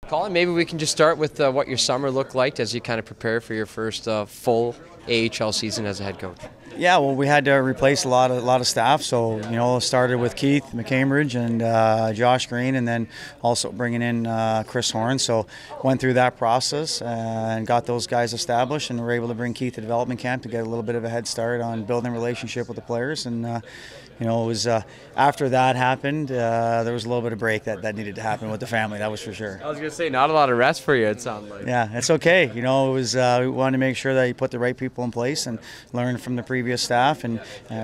Colin, maybe we can just start with what your summer looked like as you kind of prepare for your first full AHL season as a head coach. Yeah, well, we had to replace a lot of staff. So started with Keith McCambridge and Josh Green, and then also bringing in Chris Horn. So went through that process and got those guys established, and were able to bring Keith to development camp to get a little bit of a head start on building a relationship with the players. And it was after that happened, there was a little bit of break that needed to happen with the family. That was for sure. I was going to say, not a lot of rest for you, it sounded like. Yeah, it's okay. It was we wanted to make sure that you put the right people in place and learn from the previous staff, and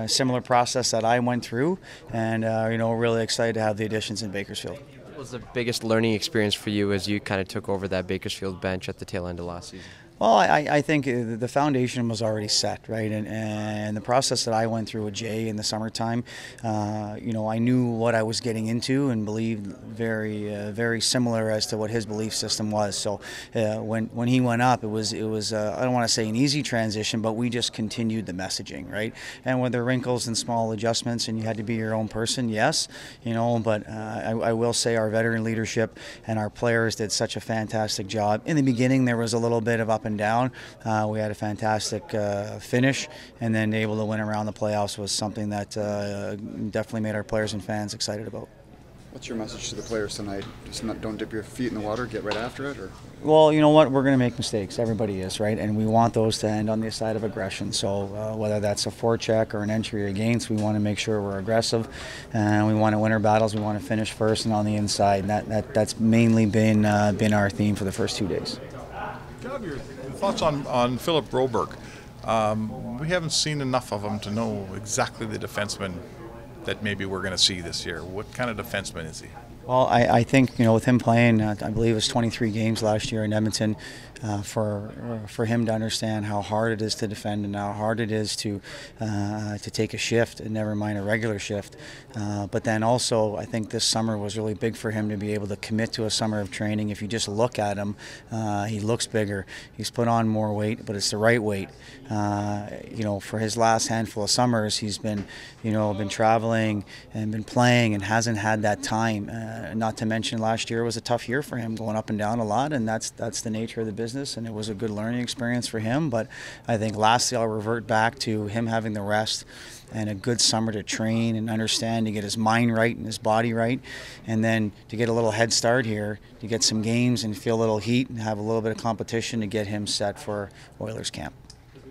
similar process that I went through. And really excited to have the additions in Bakersfield. What was the biggest learning experience for you as you kind of took over that Bakersfield bench at the tail end of last season? Well, I think the foundation was already set, right? And the process that I went through with Jay in the summertime, I knew what I was getting into and believed very similar as to what his belief system was. So when he went up, it was I don't want to say an easy transition, but we just continued the messaging, right? And with the wrinkles and small adjustments, and you had to be your own person, yes, but I will say our veteran leadership and our players did such a fantastic job. In the beginning, there was a little bit of up and down. We had a fantastic finish, and then able to win around the playoffs was something that definitely made our players and fans excited about. What's your message to the players tonight? Just don't dip your feet in the water, get right after it? Or? Well, you know what? We're going to make mistakes. Everybody is, right? And we want those to end on the side of aggression. So whether that's a forecheck or an entry against, we want to make sure we're aggressive, and we want to win our battles. We want to finish first and on the inside. And that's mainly been our theme for the first 2 days. Your thoughts on Philip Broberg. We haven't seen enough of him to know exactly the defenseman that maybe we're going to see this year. What kind of defenseman is he? Well, I think with him playing, I believe it was 23 games last year in Edmonton, for him to understand how hard it is to defend and how hard it is to take a shift, and never mind a regular shift. But then also, I think this summer was really big for him to be able to commit to a summer of training. If you just look at him, he looks bigger. He's put on more weight, but it's the right weight. For his last handful of summers, he's been traveling and been playing and hasn't had that time. Not to mention last year was a tough year for him, going up and down a lot, and that's the nature of the business, and it was a good learning experience for him. But I think lastly, I'll revert back to him having the rest and a good summer to train and understand, to get his mind right and his body right, and then to get a little head start here, to get some games and feel a little heat and have a little bit of competition to get him set for Oilers camp.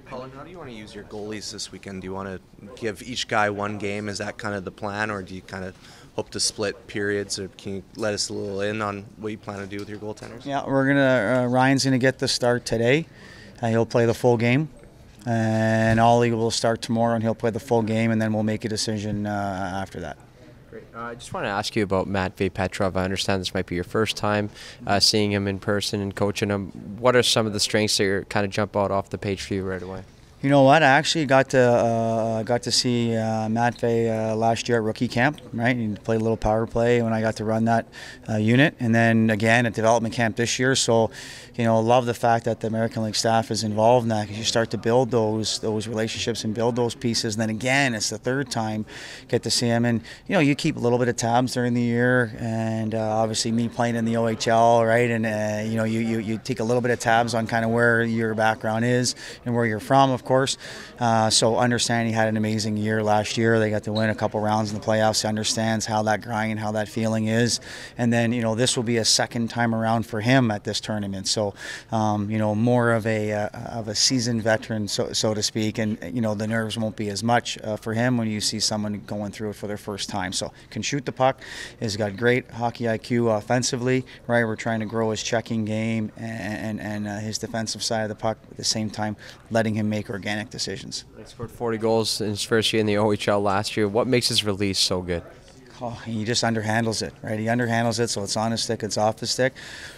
Colin, how do you want to use your goalies this weekend? Do you want to give each guy one game? Is that kind of the plan, or do you kind of hope to split periods, or can you let us a little in on what you plan to do with your goaltenders? Yeah, Ryan's gonna get the start today. He'll play the full game, and Ollie will start tomorrow, and he'll play the full game, and then we'll make a decision after that. Great. I just want to ask you about Matvei Petrov. I understand this might be your first time seeing him in person and coaching him. What are some of the strengths that kind of jump out off the page for you right away? You know what? I actually got to see Matvei last year at rookie camp. Right, he played a little power play when I got to run that unit, and then again at development camp this year. So, love the fact that the American League staff is involved in that, because you start to build those relationships and build those pieces. And then again, it's the third time get to see him, and you keep a little bit of tabs during the year, and obviously me playing in the OHL, right, and you take a little bit of tabs on kind of where your background is and where you're from, of course. So understanding he had an amazing year last year. They got to win a couple rounds in the playoffs. He understands how that grind, how that feeling is. And then, this will be a second time around for him at this tournament. So, more of a seasoned veteran, so to speak. And, the nerves won't be as much for him when you see someone going through it for their first time. So can shoot the puck. He's got great hockey IQ offensively, right? We're trying to grow his checking game and his defensive side of the puck at the same time, letting him make organic decisions. He scored 40 goals in his first year in the OHL last year. What makes his release so good? Oh, he just underhandles it, right? He underhandles it, so it's on his stick, it's off the stick.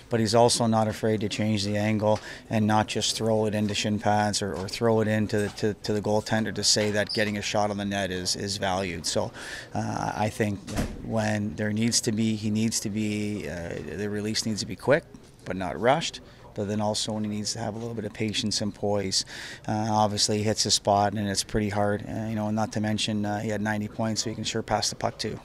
But he's also not afraid to change the angle and not just throw it into shin pads or throw it into to the goaltender to say that getting a shot on the net is valued. So I think that when there needs to be, the release needs to be quick, but not rushed. But then also when he needs to have a little bit of patience and poise. Obviously he hits his spot and it's pretty hard, not to mention he had 90 points, so he can sure pass the puck too.